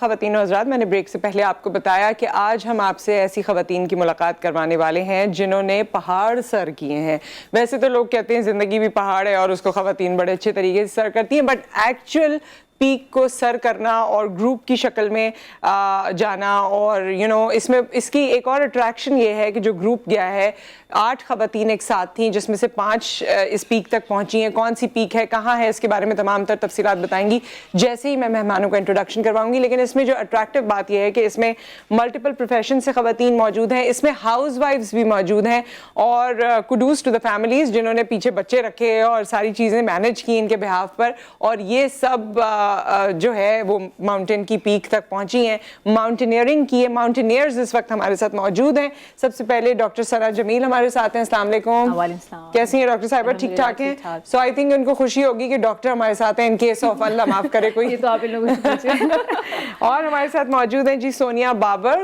خواتین و حضرات، میں نے بریک سے پہلے آپ کو بتایا کہ آج ہم آپ سے ایسی خواتین کی ملاقات کروانے والے ہیں جنہوں نے پہاڑ سر کیے ہیں. ویسے تو لوگ کہتے ہیں زندگی بھی پہاڑ ہے اور اس کو خواتین بڑے اچھے طریقے سے سر کرتی ہیں، بٹ ایکچوئل پیک کو سر کرنا اور گروپ کی شکل میں جانا، اور اس کی ایک اور اٹریکشن یہ ہے کہ جو گروپ گیا ہے 8 خواتین ایک ساتھ تھیں، جس میں سے 5 اس پیک تک پہنچی ہیں. کون سی پیک ہے، کہاں ہے، اس کے بارے میں تمام تر تفصیلات بتائیں گی جیسے ہی میں مہمانوں کا انٹروڈکشن کرواؤں گی. لیکن اس میں جو اٹریکٹیو بات یہ ہے کہ اس میں ملٹیپل پروفیشن سے خواتین موجود ہیں، اس میں ہاؤس وائفز بھی موجود ہیں، اور کوڈوز ٹو دا فیملیز جنہوں نے پیچھے بچے رکھے اور ساری چیزیں مینج کی ان کے بہاف پر، اور یہ سب جو ہے وہ ماؤنٹین کی پیک تک پہنچی ہیں، ماؤنٹینئرنگ کی ہے. ماؤنٹینئرز اس وقت ہمارے ساتھ موجود ہیں. سب سے پہلے ڈاکٹر ثنا جمیل ہمارے ساتھ ہیں. السلام علیکم. کیسی ہیں ڈاکٹر صاحبہ؟ ٹھیک ٹھاک ہیں؟ سو آئی تھنک ان کو خوشی ہوگی کہ ڈاکٹر ہمارے ساتھ ہیں، ان کیس آف اللہ معاف کرے کوئی. یہ تو آپ ان لوگوں سے پوچھیں. اور ہمارے ساتھ موجود ہیں جی Sonia Babar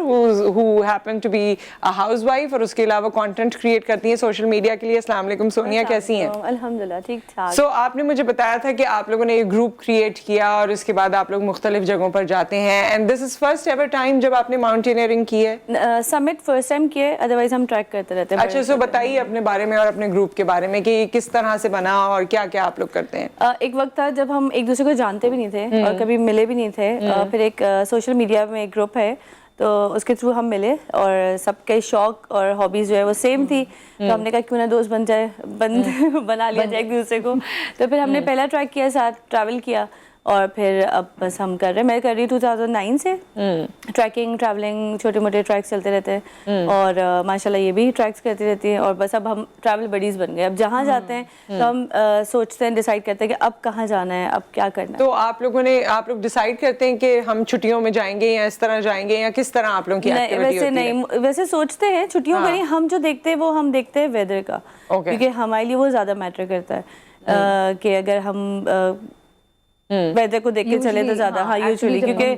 who happen to be a housewife، اور اس کے علاوہ کانٹینٹ کریٹ کرتی ہیں سوشل میڈیا کے لیے. السلام علیکم سونیا، کیسی ہیں؟ الحمدللہ ٹھیک ٹھاک. سو آپ نے مجھے بتایا تھا کہ آپ لوگوں نے ایک گروپ کریٹ کیا اور اس کے بعد آپ لوگ مختلف جگہوں پر جاتے ہیں، and this is first ever time جب آپ نے ماؤنٹینئرنگ کی ہے؟ سمٹ فرسٹ ٹائم کیے، ادروائز ہم ٹریک کرتے رہتے ہیں. اچھا، سو بتائیے اپنے بارے میں اور اپنے گروپ کے بارے میں کہ یہ کس طرح سے بنا اور کیا کیا آپ لوگ کرتے ہیں. ایک وقت تھا جب ہم ایک دوسرے کو جانتے بھی نہیں تھے اور کبھی ملے بھی نہیں تھے. پھر ایک سوشل میڈیا میں ایک گروپ ہے تو اس کے تھرو ہم ملے، اور سب کے شوق اور ہابیز جو ہے وہ سیم تھی، تو ہم نے کہا کیوں نہ دوست بنا لیا جائے ایک دوسرے کو. تو پھر ہم نے پہلا ٹریک کیا، ساتھ ٹریول کیا، اور پھر اب بس ہم کر رہے ہیں. میں کر رہی ہوں 2009 سے ٹریکنگ، ٹریولنگ، چھوٹے موٹے ٹریکس چلتے رہتے ہیں، اور ماشاءاللہ یہ بھی ٹریکس کرتی رہتی ہیں. اور بس اب ہم ٹریول بڈیز بن گئے. اب جہاں جاتے ہیں تو ہم سوچتے ہیں، ڈیسائیڈ کرتے ہیں کہ اب کہاں جانا ہے، اب کیا کرنا ہے. تو آپ لوگ ڈیسائیڈ کرتے ہیں کہ ہم چھٹیوں میں جائیں گے یا اس طرح جائیں گے، یا کس طرح آپ لوگوں کی ایکٹیویٹی ہوتی ہے؟ نہیں، ویسے سوچتے ہیں چھٹیوں کا نہیں، ہم جو دیکھتے ہیں وہ ہم دیکھتے ہیں ویدر کا، کیونکہ ہمارے لیے وہ زیادہ میٹر کرتا ہے کہ اگر ہم ویدر کو دیکھ کے چلے تو زیادہ. ہاں یوزلی کیونکہ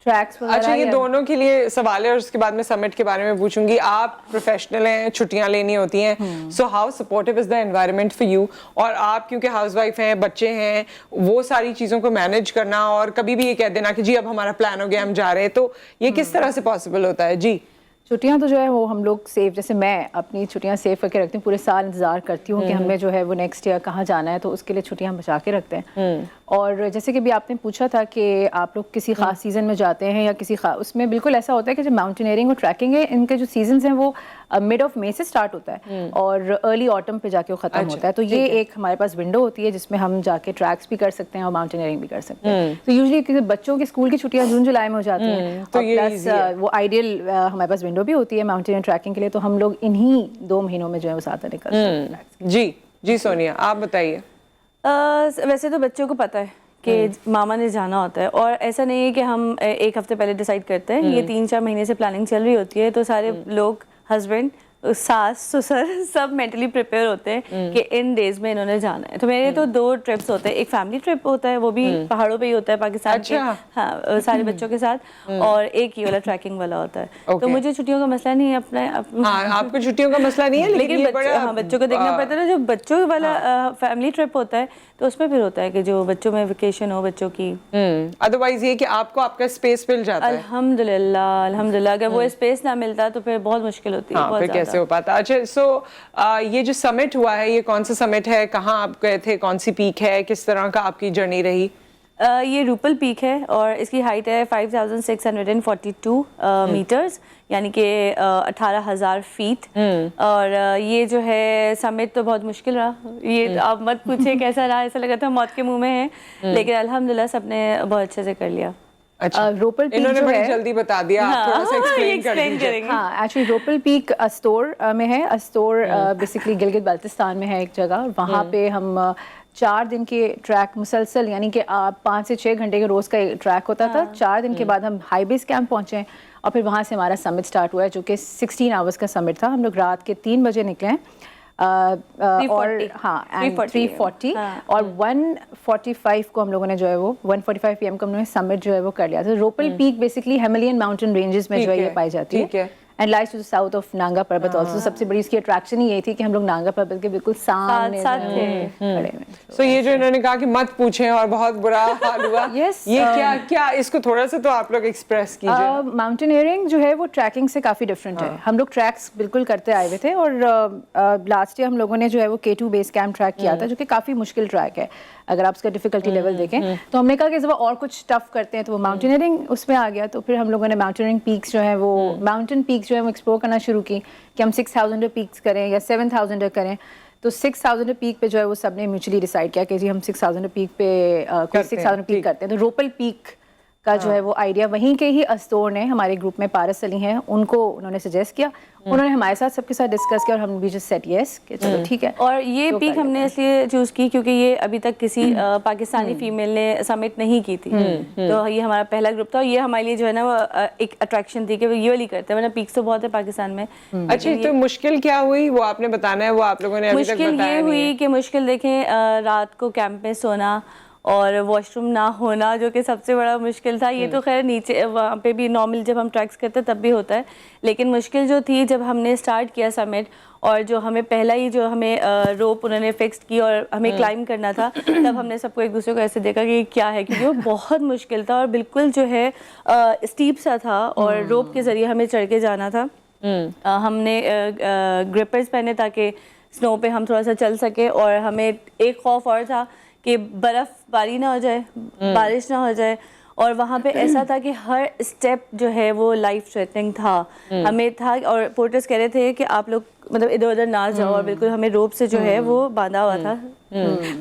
ٹریکس وغیرہ. اچھا، یہ دونوں کے لیے سوال ہے اور اس کے بعد میں سمٹ کے بارے میں پوچھوں گی. آپ پروفیشنل ہیں، چھٹیاں لینی ہوتی ہیں، so how supportive is the environment for you? اور آپ کیونکہ ہاؤس وائف ہیں، بچے ہیں، وہ ساری چیزوں کو مینیج کرنا اور کبھی بھی یہ کہہ دینا کہ جی اب ہمارا پلان ہو گیا ہم جا رہے ہیں، تو یہ کس طرح سے پاسبل ہوتا ہے؟ جی چھٹیاں تو جو ہے وہ ہم لوگ سیف، جیسے میں اپنی چھٹیاں سیف کر کے رکھتی ہوں، پورے سال انتظار کرتی ہوں کہ ہمیں جو ہے وہ نیکسٹ ایئر کہاں جانا ہے، تو اس کے لیے چھٹیاں بچا کے رکھتے ہیں. اور جیسے کہ بھی آپ نے پوچھا تھا کہ آپ لوگ کسی خاص سیزن میں جاتے ہیں یا کسی خاص، اس میں بالکل ایسا ہوتا ہے کہ جو ماؤنٹینئرنگ اور ٹریکنگ ہے ان کے جو سیزنز ہیں وہ مڈ آف مئی سے سٹارٹ ہوتا ہے اور ارلی آٹم پہ جا کے وہ ختم ہوتا ہے. تو یہ ایک ہمارے پاس ونڈو ہوتی ہے جس میں ہم جا کے ٹریکس بھی کر سکتے ہیں اور ماؤنٹینئرنگ بھی کر سکتے ہیں. تو یوزلی بچوں کے اسکول کی چھٹیاں جون جولائی میں ہو جاتی ہیں، اور پلس وہ آئیڈیل ہمارے پاس ونڈو بھی ہوتی ہے ماؤنٹین ٹریکنگ کے لیے، تو ہم لوگ انہی 2 مہینوں میں جو ہے وہ ساتھ نکلتے ہیں. جی سونیا آپ بتائیے. ویسے تو بچوں کو پتہ ہے کہ ماما نے جانا ہوتا ہے، اور ایسا نہیں ہے کہ ہم ایک ہفتے پہلے ڈیسائیڈ کرتے ہیں. یہ 3-4 مہینے سے پلاننگ چل رہی ہوتی ہے، تو سارے لوگ، ہسبینڈ، ساس، سسر، سب مینٹلی پریپیئر ہوتے ہیں کہ ان ڈیز میں انہوں نے جانا ہے. تو میرے تو 2 ٹرپس ہوتے ہیں. ایک فیملی ٹرپ ہوتا ہے، وہ بھی پہاڑوں پہ ہی ہوتا ہے پاکستان کے، ہاں سارے بچوں کے ساتھ، اور ایک یہ والا ٹریکنگ والا ہوتا ہے. تو مجھے چھٹیوں کا مسئلہ نہیں ہے اپنا. آپ کو چھٹیوں کا مسئلہ نہیں ہے، لیکن بچوں کو دیکھنا پڑتا ہے نا. جو بچوں والا فیملی ٹرپ ہوتا ہے تو اس میں پھر ہوتا ہے کہ جو بچوں میں ویکیشن ہو بچوں کی. ادروائز یہ کہ آپ کو آپ کا اسپیس مل جاتا ہے. الحمدللہ اگر وہ اسپیس نہ ملتا تو پھر بہت مشکل ہوتی ہے. پھر کیسے ہو پاتا. اچھا، سو یہ جو سمٹ ہوا ہے یہ کون سا سمٹ ہے، کہاں آپ گئے تھے، کون سی پیک ہے، کس طرح کا آپ کی جرنی رہی؟ یہ روپل پیک ہے اور اس کی ہائٹ ہے 5642 میٹرز، یعنی کہ 18,000 فیٹ. اور یہ جو ہے سمٹ تو بہت مشکل رہا. یہ آپ مت پوچھے کیسا رہا، ایسا لگا تھا موت کے منہ میں ہے، لیکن الحمدللہ سب نے بہت اچھے سے کر لیا. اچھا، روپل پیک انہوں نے جو بڑی ہے جلدی بتا دیا، آپ تھوڑا سا ایکسپلین کر دیجیے. ہاں ایکچولی روپل پیک استور میں ہے. استور بیسکلی گلگت بلتستان میں ہے ایک جگہ، اور وہاں پہ ہم 4 دن کے ٹریک مسلسل، یعنی کہ 5 سے 6 گھنٹے کے روز کا ٹریک ہوتا تھا. 4 دن کے بعد ہم ہائی بیس کیمپ پہنچے، اور پھر وہاں سے ہمارا سمٹ سٹارٹ ہوا ہے جو کہ 16 آورس کا سمٹ تھا. ہم لوگ رات کے 3 بجے نکلے ہیں، اور ہاں 3:40 اور 1:45 کو ہم لوگوں نے جو ہے وہ 1:45 PM کو ہم نے سمٹ جو ہے وہ کر لیا. تو Rupal peak basically Himalayan mountain ranges میں جو ہے یہ پائی جاتی ہے. And lies to the south of Nanga Parbat also. सबसे बड़ी इसकी अट्रैक्शन ही यही थी कि हम लोग नांगा पर्वत के बिल्कुल सामने साथ थे. खड़े हुए. सो ये जो इन्होंने कहा कि मत पूछें और बहुत बुरा हाल हुआ, Yes, ये क्या क्या इसको थोड़ा सा तो आप लोग एक्सप्रेस कीजिए. माउंटेनियरिंग जो है वो ट्रैकिंग से काफ़ी डिफरेंट है. हम लोग ट्रैक्स बिल्कुल करते आए हुए थे और लास्ट ईयर हम लोगों ने जो है वो K2 बेस कैंप ट्रैक किया था, जो कि काफ़ी मुश्किल ट्रैक है अगर आप उसका डिफिकल्टी लेवल देखें. तो हमने कहा कि जब और कुछ टफ करते हैं तो वो माउंटेनियरिंग उसमें आ गया. तो फिर हम लोगों ने माउंटेनियरिंग पीक्स जो है वो माउंटेन पीक्स जो है वो एक्सप्लोर करना शुरू की कि हम 6000 पीक्स करें या 7000 करें. तो 6000 पीक पे जो है वो सबने म्यूचुअली डिसाइड किया कि जी हम 6000 पीक पे कोई 6000 पीक करते हैं. तो रोपल पीक का जो है वो आइडिया वहीं के ही अस्तोर ने, हमारे ग्रुप में पारस अली हैं, उनको उन्होंने सजेस्ट किया. उन्होंने हमारे साथ सबके साथ डिस्कस किया और हम भी जस्ट सेट यस कि चलो ठीक है. और ये तो पीक हमने इसलिए चूज़ की क्योंकि ये अभी तक किसी पाकिस्तानी फीमेल ने समिट नहीं की थी. तो ये हमारा पहला ग्रुप था और ये हमारे लिए जो है ना वो एक अट्रैक्शन थी कि वो ये वाली करते हैं, वरना पीक्स तो बहुत है पाकिस्तान में. अच्छा, तो मुश्किल क्या हुई वो आपने बताना है, वो आप लोगों ने अभी तक मुश्किल बताया ये नहीं हुई है. कि मुश्किल देखें रात को कैंप में सोना और वॉशरूम ना होना, जो कि सबसे बड़ा मुश्किल था. ये तो खैर नीचे वहाँ पे भी नॉर्मल जब हम ट्रैक्स करते हैं तब भी होता है, लेकिन मुश्किल जो थी जब हमने स्टार्ट किया समिट और जो हमें पहला ही जो हमें रोप उन्होंने फिक्स की और हमें क्लाइंब करना था, तब हमने सबको एक दूसरे को ऐसे देखा कि क्या है, क्योंकि वो बहुत मुश्किल था और बिल्कुल जो है स्टीप सा था और रोप के ज़रिए हमें चढ़ के जाना था. हमने ग्रिपर्स पहने ताकि स्नो पे हम थोड़ा सा चल सके और हमें एक खौफ और था कि बर्फ़बारी ना हो जाए, बारिश ना हो जाए. और वहाँ पे ऐसा था कि हर स्टेप जो है वो लाइफ थ्रेटनिंग था. हमें था और पोर्टर्स कह रहे थे कि आप लोग मतलब इधर उधर ना जाओ और बिल्कुल हमें रोप से जो है वो बांधा हुआ था,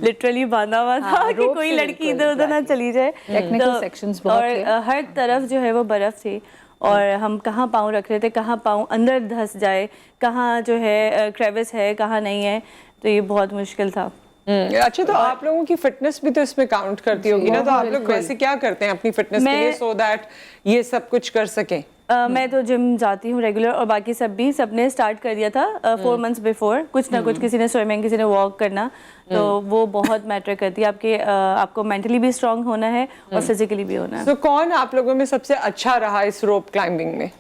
लिटरली बांधा हुआ था कि कोई लड़की इधर उधर ना चली जाए. टेक्निकल सेक्शंस बहुत थे और हर तरफ जो है वो बर्फ़ थी और हम कहाँ पाँव रख रहे थे, कहाँ पाँव अंदर धंस जाए, कहाँ जो है क्रेविस है, कहाँ नहीं है. तो ये बहुत मुश्किल था. अच्छा, तो आप लोगों की फिटनेस भी तो इसमें काउंट करती होगी ना, तो आप लोग वैसे क्या करते हैं अपनी फिटनेस के लिए सो दैट ये सब कुछ कर सकें? मैं तो जिम जाती हूँ रेगुलर और बाकी सबने स्टार्ट कर दिया था 4 months बिफोर. कुछ ना कुछ, किसी ने स्विमिंग, किसी ने वॉक करना, तो वो बहुत मैटर करती है. आपको मेंटली भी स्ट्रांग होना है और फिजिकली भी होना है. तो कौन आप लोगों में सबसे अच्छा रहा इस रोप क्लाइंबिंग में?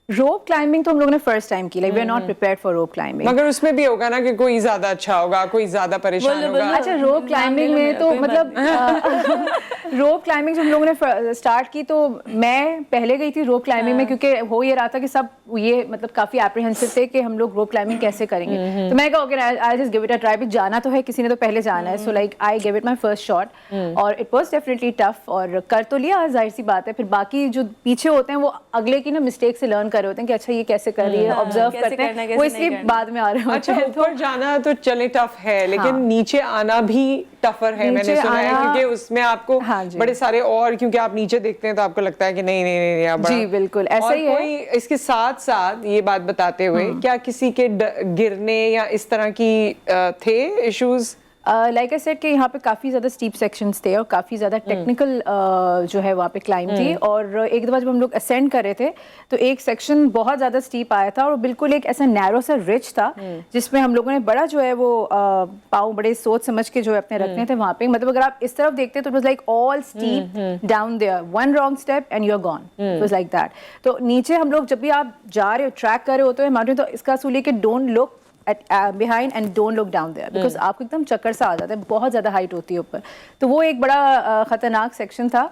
रोप क्लाइंबिंग तो हम लोगों ने फर्स्ट टाइम की, like we are not prepared for rope climbing. मगर उसमें भी होगा ना कि कोई ज्यादा अच्छा होगा, कोई ज्यादा परेशान होगा. अच्छा, रोप क्लाइंबिंग में तो मतलब रोप क्लाइंबिंग जो हम लोगों ने स्टार्ट की तो मैं पहले गई थी रोप क्लाइंबिंग में, क्योंकि हो ये रहा था कि सब ये मतलब काफी एप्रीहेंसिव थे कि हम लोग रोप क्लाइंबिंग कैसे करेंगे. तो मैं कहा okay I just give it a try. भी जाना तो है, किसी ने तो पहले जाना है. So like I give it my first shot और इट वाज डेफिनेटली टफ और कर तो लिया, जाहिर सी बात है. फिर बाकी जो पीछे होते हैं वो अगले की ना मिस्टेक से लर्न कर रहे होते हैं कि अच्छा ये कैसे कर रही है, ऑब्जर्व करते हैं, वो इसलिए बाद में आ रहे होते हैं. अच्छा, ऊपर जाना तो चले टफ है, लेकिन नीचे आना भी टफर है, मैंने सुना है, क्योंकि उसमें आपको बड़े सारे और, क्योंकि आप नीचे देखते हैं तो आपको लगता है कि नहीं आप जी बिल्कुल ऐसा ही है. कोई इसके साथ साथ ये बात बताते हुए क्या किसी के गिरने या इस तरह की थे इश्यूज? लाइक आई सेड कि यहाँ पे काफ़ी ज़्यादा स्टीप सेक्शंस थे और काफ़ी ज़्यादा टेक्निकल जो है वहाँ पे क्लाइंब थी. और एक दफ़ा जब हम लोग असेंड कर रहे थे तो एक सेक्शन बहुत ज़्यादा स्टीप आया था और बिल्कुल एक ऐसा नैरो सा रिच था जिसमें हम लोगों ने बड़ा जो है वो पाँव बड़े सोच समझ के जो है अपने रखने थे वहाँ पे. मतलब अगर आप इस तरफ देखते तो it was like all steep down there, one wrong step and you are gone. It was like that. तो नीचे हम लोग जब भी आप जा रहे हो, ट्रैक कर रहे होते हो माउंटेन, तो इसका असूल है कि don't look behind and don't look down there because आपको एकदम चक्कर सा आ जाता है, बहुत ज़्यादा हाइट होती है ऊपर. तो वो एक बड़ा ख़तरनाक सेक्शन था.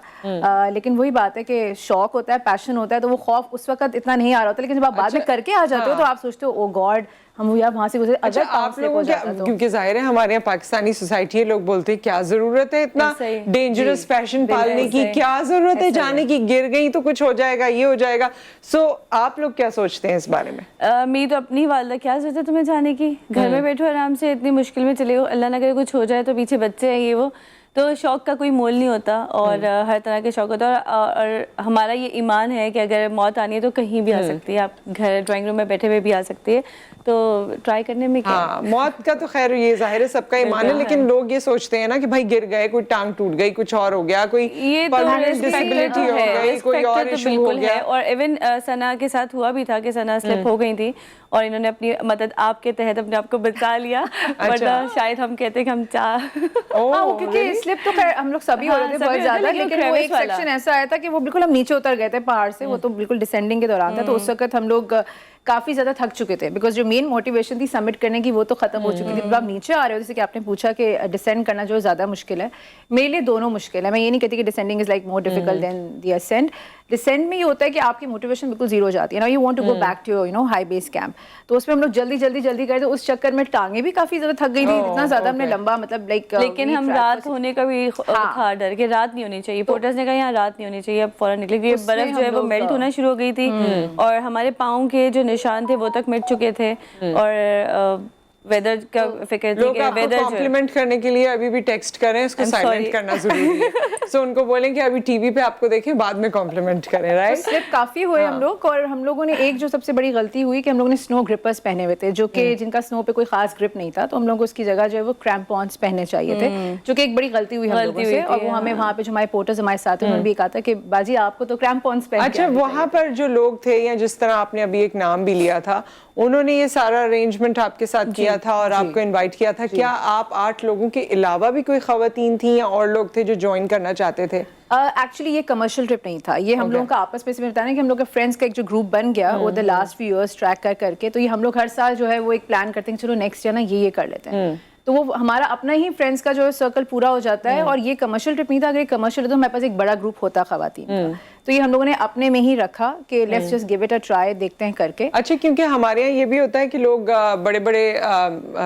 लेकिन वही बात है कि शौक होता है, पैशन होता है, तो वो खौफ उस वक्त इतना नहीं आ रहा होता, लेकिन जब आप बाद में करके आ जाते हो तो आप सोचते हो ओ गॉड हम यार वहाँ से गुजरे. अच्छा, आप लोगों क्या, क्योंकि जाहिर है हमारे यहाँ पाकिस्तानी सोसाइटी है, लोग बोलते हैं क्या जरूरत है इतना डेंजरस पैशन पालने की, क्या जरूरत है जाने की, गिर गई तो कुछ हो जाएगा, ये हो जाएगा. सो आप लोग क्या सोचते हैं इस बारे में? मेरी तो अपनी वालदा, क्या सोचते हैं तुम्हें जाने की, घर में बैठो आराम से, इतनी मुश्किल में चले हो, अल्लाह ना करे कुछ हो जाए तो पीछे बच्चे हैं ये वो. तो शौक़ का कोई मोल नहीं होता और हर तरह के शौक़ होता है और हमारा ये ईमान है कि अगर मौत आनी है तो कहीं भी आ सकती है. आप घर ड्राइंग रूम में बैठे हुए भी आ सकती है, तो ट्राई करने में क्या. हाँ, मौत का तो खैर ये जाहिर है सबका ईमान है, लेकिन लोग ये सोचते हैं ना कि भाई गिर गए, कोई टांग टूट गई, कुछ और हो गया, कोई परमानेंट डिसेबिलिटी हो गई, कोई और इशू हो गया. और इवन सना के साथ हुआ भी था कि सना स्लिप हो गई थी और इन्होंने अपनी मदद आपके तहत अपने आप को बचा लिया. वरना शायद हम कहते कि हम क्योंकि स्लिप तो खैर हम लोग सभी हो रहे थे बहुत ज्यादा, लेकिन वो एक सेक्शन ऐसा आया था कि वो बिल्कुल हम नीचे उतर गए थे पहाड़ से, वो तो बिल्कुल डिसेंडिंग के दौरान था, तो उस वक्त हम लोग काफ़ी ज़्यादा थक चुके थे, बिकॉज जो मेन मोटिवेशन थी सबमिट करने की वो तो ख़त्म हो चुकी थी। जब आप नीचे आ रहे हो, जैसे कि आपने पूछा कि डिसेंड करना जो ज़्यादा मुश्किल है, मेरे लिए दोनों मुश्किल है। मैं ये नहीं कहती कि descending is like more difficult than the ascend. Descend में ये होता है कि आपकी मोटिवेशन बिल्कुल जीरो हो जाती है ना, you want to go back to your high base camp, तो उसमें हम लोग जल्दी जल्दी गए, तो उस चक्कर में टांगे भी काफ़ी ज़्यादा थक गई थी, इतना ज़्यादा हमने लंबा मतलब लाइक। लेकिन हम रात होने का भी था डर कि रात नहीं होनी चाहिए, पोर्टर्स ने कहा यहाँ रात नहीं होनी चाहिए, अब फौरन निकले क्योंकि बर्फ जो है वो मेल्ट होना शुरू हो गई थी और हमारे पाँव के जो निशान थे वो तक मिट चुके थे। और वेदर का फिक्र थी कि वेदर कॉम्प्लीमेंट करने के लिए अभी भी टेक्स्ट करें, इसको साइलेंट करना जरूरी है, सो उनको बोलें कि अभी टीवी पे आपको देखें, बाद में कॉम्प्लीमेंट करें, राइट। स्लिप काफी हुए हम लोग, और हम लोगों ने एक जो सबसे बड़ी गलती हुई कि हम लोगों ने स्नो ग्रिपर्स पहने हुए थे, जो कि जिनका स्नो पे कोई खास ग्रिप नहीं था, तो हम लोग को उसकी जगह जो है वो क्रैम्पॉन्स पहनने चाहिए थे, जो कि एक बड़ी गलती हुई हम लोगों से। और वो हमें वहाँ पे जो हमारे पोर्टर्स हमारे साथ हैं उन्होंने भी कहा था कि बाजी आपको तो क्रैम्पॉन्स पहन। अच्छा, वहाँ पर जो लोग थे या जिस तरह आपने अभी एक नाम भी लिया था, उन्होंने ये सारा अरेंजमेंट आपके साथ किया था और आपको इनवाइट किया था, क्या आप 8 लोगों के अलावा भी कोई खवातीन थी या और लोग थे जो ज्वाइन करना चाहते थे? एक्चुअली ये कमर्शियल ट्रिप नहीं था, ये हम लोगों का आपस में बताना कि हम लोग के फ्रेंड्स का एक जो ग्रुप बन गया over the last few years track करके, तो ये हम लोग हर साल जो है वो एक प्लान करते हैं चलो नेक्स्ट ईयर ना ये कर लेते हैं, तो वो हमारा अपना ही फ्रेंड्स का जो है सर्कल पूरा हो जाता है। और ये कमर्शियल ट्रिप नहीं था, अगर ये कमर्शियल तो हमारे पास एक बड़ा ग्रुप होता खवातीन का, तो ये हम लोगों ने अपने में ही रखा कि let's just give it a try, देखते हैं करके। अच्छा, क्योंकि हमारे यहाँ ये भी होता है कि लोग बड़े बड़े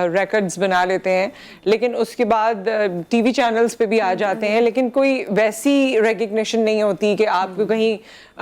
रिकॉर्ड्स बना लेते हैं, लेकिन उसके बाद टीवी चैनल्स पे भी आ जाते हैं, लेकिन कोई वैसी रिकग्निशन नहीं होती कि आपको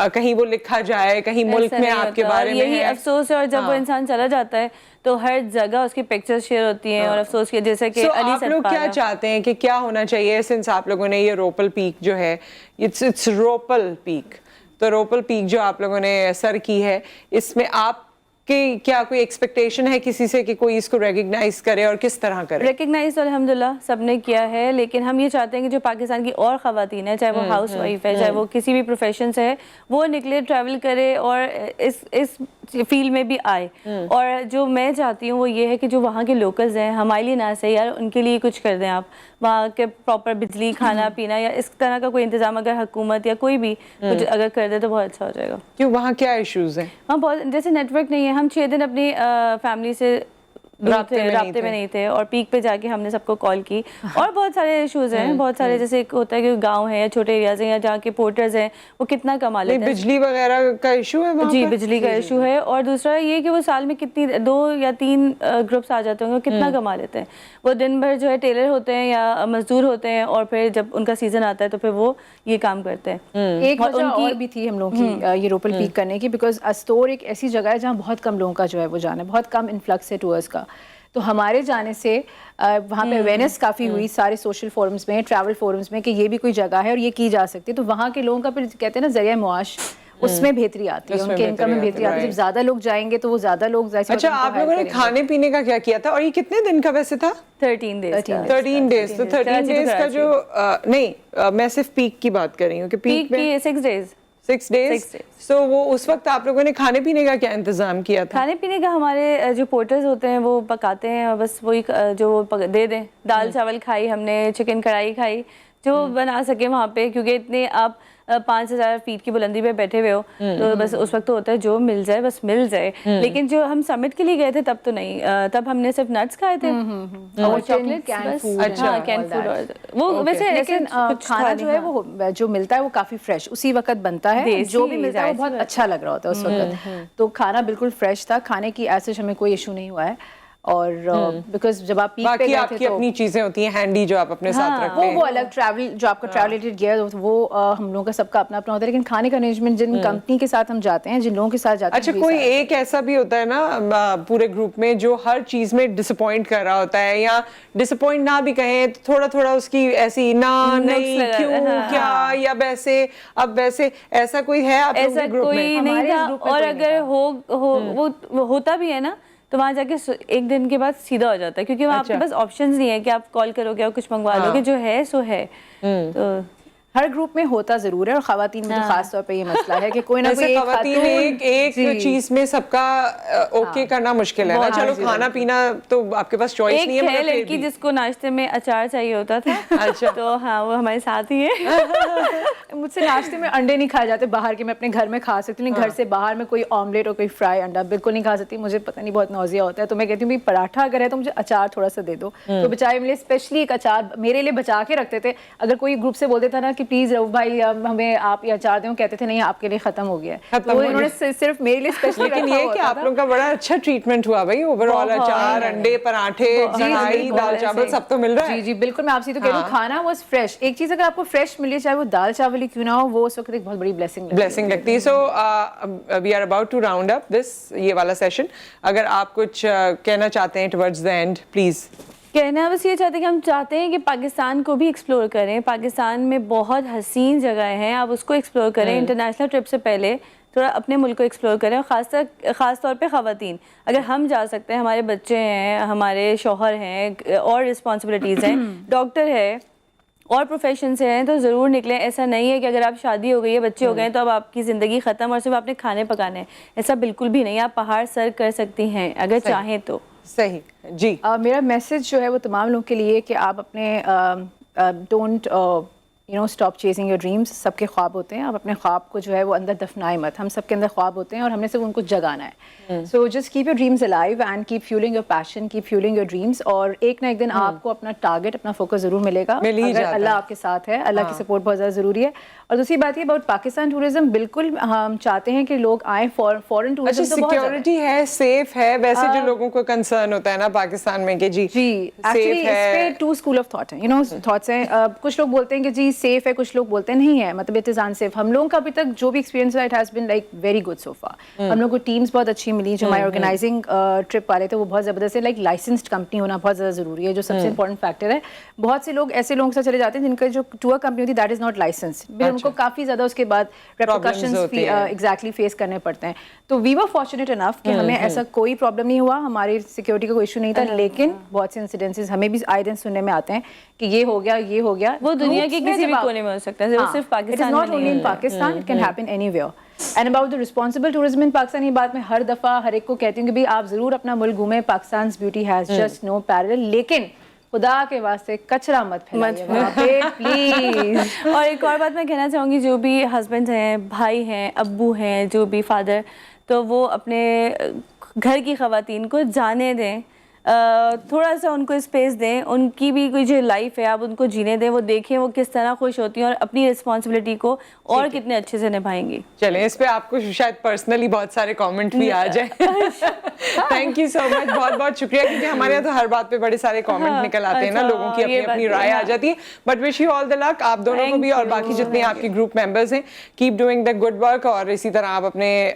कहीं वो लिखा जाए, कहीं मुल्क में आपके बारे में। यही अफसोस है, और जब वो इंसान चला जाता है तो हर जगह उसकी पिक्चर्स शेयर होती हैं और अफसोस के जैसे कि अली आप लोग क्या चाहते हैं कि क्या होना चाहिए, सिंस आप लोगों ने ये रोपल पीक जो है, इट्स रोपल पीक, तो रोपल पीक जो आप लोगों ने सर की है, इसमें आप कि क्या कोई एक्सपेक्टेशन है किसी से कि कोई इसको रिकग्नाइज करे और किस तरह करे? रिकग्नाइज तो अल्हम्दुलिल्लाह सबने किया है, लेकिन हम ये चाहते हैं कि जो पाकिस्तान की और ख़वातीन है, चाहे वो हाउस वाइफ है, चाहे वो किसी भी प्रोफेशन से है, वो निकले, ट्रैवल करे और इस फील्ड में भी आए। और जो मैं चाहती हूँ वो ये है कि जो वहाँ के लोकल्स हैं, हमारे लिए ना सही यार, उनके लिए कुछ कर दें आप, वहाँ के प्रॉपर बिजली, खाना पीना या इस तरह का कोई इंतजाम अगर हुकूमत या कोई भी कुछ अगर कर दे तो बहुत अच्छा हो जाएगा। क्यों, वहाँ क्या इश्यूज हैं? वहाँ बहुत, जैसे नेटवर्क नहीं है, हम 6 दिन अपनी फैमिली से राब्ते में नहीं थे और पीक पे जाके हमने सबको कॉल की। और बहुत सारे इश्यूज हैं, बहुत सारे, जैसे एक होता है कि गांव है या छोटे एरियाज हैं या जहाँ के पोर्टर्स हैं वो कितना कमा लेते हैं। बिजली वगैरह का इशू है वहाँ जी पर? बिजली का इशू है, और दूसरा ये कि वो साल में कितनी 2 या 3 ग्रुप्स आ जाते होंगे, वो कितना कमा लेते हैं। वो दिन भर जो है टेलर होते हैं या मजदूर होते हैं, और फिर जब उनका सीजन आता है तो फिर वो ये काम करते हैं। एक वजह और भी थी हम लोग की ये रोपल पीक करने की, बिकॉज अस्तोर एक ऐसी जगह है जहाँ बहुत कम लोगों का जो है वो जाना है, बहुत कम इन्फ्लक्स है टूरिस्ट का, तो हमारे जाने से वहाँ पे अवेयरनेस काफ़ी हुई सारे सोशल फोरम्स में, ट्रैवल फोरम्स में, कि ये भी कोई जगह है और ये की जा सकती है, तो वहाँ के लोगों का फिर कहते हैं ना जरिया मुआश, उसमें बेहतरी आती है, उनके इनकम में बेहतरी आती है। जब ज्यादा लोग जाएंगे तो वो ज्यादा लोग। अच्छा, आप लोगों ने खाने पीने का क्या किया था और ये कितने दिन का वैसे था? 13 डेज। 13 डेज। तो 13 डेज का जो नहीं, मैं सिर्फ पीक की बात कर रही हूँ कि पीक में 6 डेज। 6 डेज। तो वो उस वक्त आप लोगों ने खाने पीने का क्या इंतजाम किया था? खाने पीने का हमारे जो पोर्टर्स होते हैं वो पकाते हैं, और बस वही जो दे दें। दाल चावल खाई हमने, चिकन कढ़ाई खाई, जो बना सके वहाँ पे, क्योंकि इतने आप 5000 फीट की बुलंदी पे बैठे हुए हो, तो बस उस वक्त तो होता है जो मिल जाए बस मिल जाए। लेकिन जो हम समिट के लिए गए थे तब तो नहीं, तब हमने सिर्फ नट्स खाए थे और चॉकलेट्स, अच्छा कैन फूड। और वो वैसे लेकिन खाना जो है वो जो मिलता है वो काफी फ्रेश उसी वक्त बनता है, जो भी मिलता है वो बहुत अच्छा लग रहा होता है उस वक्त, तो खाना बिल्कुल फ्रेश था। खाने की ऐसे हमें कोई इशू नहीं हुआ है। और बिकॉज जब आप पीक पे गए थे आपकी अपनी चीजें होती हैं हैंडी जो आप अपने साथ रखते हैं, वो अलग ट्रैवल जो आपका ट्रैवल रिलेटेड गियर वो हम लोगों का सबका अपना अपना होता है, लेकिन खाने का अरेंजमेंट जिन कंपनी के साथ हम जाते हैं, जिन लोगों के साथ जाते हैं। अच्छा, कोई एक ऐसा भी होता है ना पूरे ग्रुप में जो हर चीज में डिसअपॉइंट कर रहा होता है, या डिसअपॉइंट ना भी कहें तो थोड़ा थोड़ा उसकी ऐसी ना नहीं क्यों क्या या वैसे अब वैसे, ऐसा कोई है आप लोगों के ग्रुप में? कोई नहीं था, और अगर वो होता भी है ना तो वहाँ जाके एक दिन के बाद सीधा हो जाता है, क्योंकि वहाँ आपके पास ऑप्शंस नहीं है कि आप कॉल करोगे और कुछ मंगवा लोगे, जो है सो है। तो ہر گروپ میں ہوتا ضرور ہے, اور خواتین میں تو خاص طور پہ یہ مسئلہ ہے کہ کوئی نہ کوئی خواتین ایک چیز میں سب کا اوکے کرنا مشکل ہے نا. چلو کھانا پینا تو آپ کے پاس چوائس نہیں ہے. ایک ہے لڑکی جس کو ناشتے میں اچار چاہیے ہوتا تھا, اچھا تو ہاں وہ ہمارے ساتھ ہی ہے. مجھ سے ناشتے میں انڈے نہیں کھائے جاتے باہر کے, میں اپنے گھر میں کھا سکتی ہوں, گھر سے باہر میں کوئی آملیٹ اور کوئی فرائی انڈا بالکل نہیں کھا سکتی, مجھے پتہ نہیں بہت نوزیا ہوتا ہے. تو میں کہتی ہوں پراٹھا اگر ہے تو مجھے اچار تھوڑا سا دے دو. تو بچائے میرے اسپیشلی ایک اچار میرے لیے بچا کے رکھتے تھے. اگر کوئی گروپ سے بولتے تھا نا کہ پلیز رؤف بھائی ہمیں آپ یہ اچار دیں, کہتے تھے نہیں آپ کے لیے ختم ہو گیا ہے, تو انہوں نے صرف میرے لیے اسپیشلی رکھا. لیکن یہ کہ آپ لوگوں کا بڑا اچھا ٹریٹمنٹ ہوا بھائی, اوور آل اچار, انڈے, پراٹھے, کڑھائی, دال چاول سب تو مل رہا ہے. جی بالکل, میں آپ سے تو کہہ رہی ہوں کھانا واز فریش. ایک چیز اگر آپ کو فریش ملے چاہے وہ دال چاول ہی کیوں نہ ہو, وہ اس وقت ایک بہت بڑی بلیسنگ لگتی ہے. So we are about to round up this یہ والا سیشن. اگر آپ کچھ کہنا چاہتے ہیں ٹورڈز دی اینڈ پلیز. کہنا بس یہ چاہتے ہیں کہ ہم چاہتے ہیں کہ پاکستان کو بھی ایکسپلور کریں. پاکستان میں بہت حسین جگہیں ہیں, آپ اس کو ایکسپلور کریں. انٹرنیشنل ٹرپ سے پہلے تھوڑا اپنے ملک کو ایکسپلور کریں, اور خاص طور پہ خواتین. اگر ہم جا سکتے ہیں, ہمارے بچے ہیں, ہمارے شوہر ہیں, اور رسپانسبلٹیز ہیں, ڈاکٹر ہے اور پروفیشن سے ہیں, تو ضرور نکلیں. ایسا نہیں ہے کہ اگر آپ شادی ہو گئی ہے, بچے ہو گئے ہیں, تو اب آپ کی زندگی ختم اور صرف آپ نے کھانے پکانے ہیں. ایسا بالکل بھی نہیں. آپ پہاڑ سر کر سکتی ہیں اگر چاہیں تو. صحیح جی. میرا میسج جو ہے وہ تمام لوگوں کے لیے کہ آپ اپنے don't stop chasing your dreams. سب کے خواب ہوتے ہیں, آپ اپنے خواب کو جو ہے وہ اندر دفنائے مت. ہم سب کے اندر خواب ہوتے ہیں اور ہم نے صرف ان کو جگانا ہے. So just keep your dreams alive and keep fueling your passion, keep fueling your dreams. اور ایک نہ ایک دن آپ کو اپنا ٹارگیٹ, اپنا فوکس ضرور ملے گا اگر اللہ آپ کے ساتھ ہے. اللہ کی سپورٹ بہت زیادہ ضروری ہے. اور دوسری بات یہ اباؤٹ پاکستان ٹورزم, بالکل ہم چاہتے ہیں کہ لوگ آئیں. فورن ٹورزم تو بہت سیکیورٹی ہے, سیف ہے. ویسے جو لوگوں کو کنسرن ہوتا ہے نا پاکستان میں کہ جی ایکچولی اس پہ ٹو اسکول آف تھاٹ ہیں, تھاٹس ہیں. کچھ لوگ بولتے ہیں کہ جی سیف ہے, کچھ لوگ بولتے ہیں نہیں ہے, مطلب اٹ از ان سیف. ہم لوگوں کا ابھی تک جو بھی ایکسپیرینس ہے, it has been like very good so for. ہم لوگ کو ٹیمس بہت اچھی ملی. جو ہمارے آرگنائزنگ ٹرپ والے تھے وہ بہت زبردست ہے. لائک لائسنسڈ کمپنی ہونا بہت زیادہ ضروری ہے, جو سب سے امپورٹنٹ فیکٹر ہے. بہت سے لوگ ایسے لوگوں کے ساتھ چلے جاتے ہیں جن کا جو ٹور کمپنی ہوتی ہے دیٹ از ناٹ لائسنس, پھر ان کو کافی زیادہ اس کے بعد ریپریکاشنز ایگزیکٹلی فیس کرنے پڑتے ہیں. تو وی ور فارچونیٹ انف کہ ہمیں ایسا کوئی پرابلم نہیں ہوا, ہماری سیکورٹی کا کوئی ایشو نہیں تھا. لیکن بہت سے انسیڈنسز ہمیں بھی آئے دن سننے میں آتے ہیں کہ یہ ہو گیا, یہ ہو گیا. وہ دنیا کے کسی بھی کونے میں ہو سکتا ہے, صرف پاکستان میں نہیں ہے. Pakistan it can happen anywhere. And about the responsible tourism in Pakistan, یہ بات میں ہر دفعہ ہر ایک کو کہتی ہوں کہ بھی آپ ضرور اپنا ملک گھومیں. Pakistan's beauty has just no parallel. لیکن خدا کے واسطے کچرا مت پھیلائیے وہاں پہ پلیز. اور ایک اور بات میں کہنا چاہوں گی, جو بھی ہسبینڈ ہیں, بھائی ہیں, ابو ہیں, جو بھی فادر, تو وہ اپنے گھر کی خواتین کو جانے دیں, تھوڑا سا ان کو اسپیس دیں. ان کی بھی کوئی جو لائف ہے آپ ان کو جینے دیں, وہ دیکھیں وہ کس طرح خوش ہوتی ہیں اور اپنی رسپانسبلٹی کو اور کتنے اچھے سے نبھائیں گی. چلیں اس پہ آپ کو شاید پرسنلی بہت سارے کامنٹ بھی آ جائیں. تھینک یو سو مچ, بہت بہت شکریہ, کیونکہ ہمارے یہاں تو ہر بات پہ بڑے سارے کامنٹ نکل آتے ہیں نا, لوگوں کی اپنی اپنی رائے آ جاتی ہے. بٹ وش یو آل دا لک, آپ دونوں کو بھی اور باقی جتنے آپ کے گروپ ممبرز ہیں. Keep doing the good work, اور اسی طرح آپ اپنے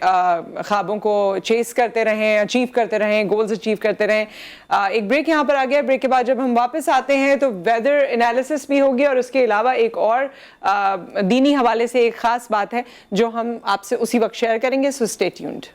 خوابوں کو چیز کرتے رہیں, اچیو کرتے رہیں, گولز اچیو کرتے رہیں. ایک بریک یہاں پر آ گیا. بریک کے بعد جب ہم واپس آتے ہیں تو ویدر انالیسس بھی ہوگی, اور اس کے علاوہ ایک اور دینی حوالے سے ایک خاص بات ہے جو ہم آپ سے اسی وقت شیئر کریں گے. So stay tuned.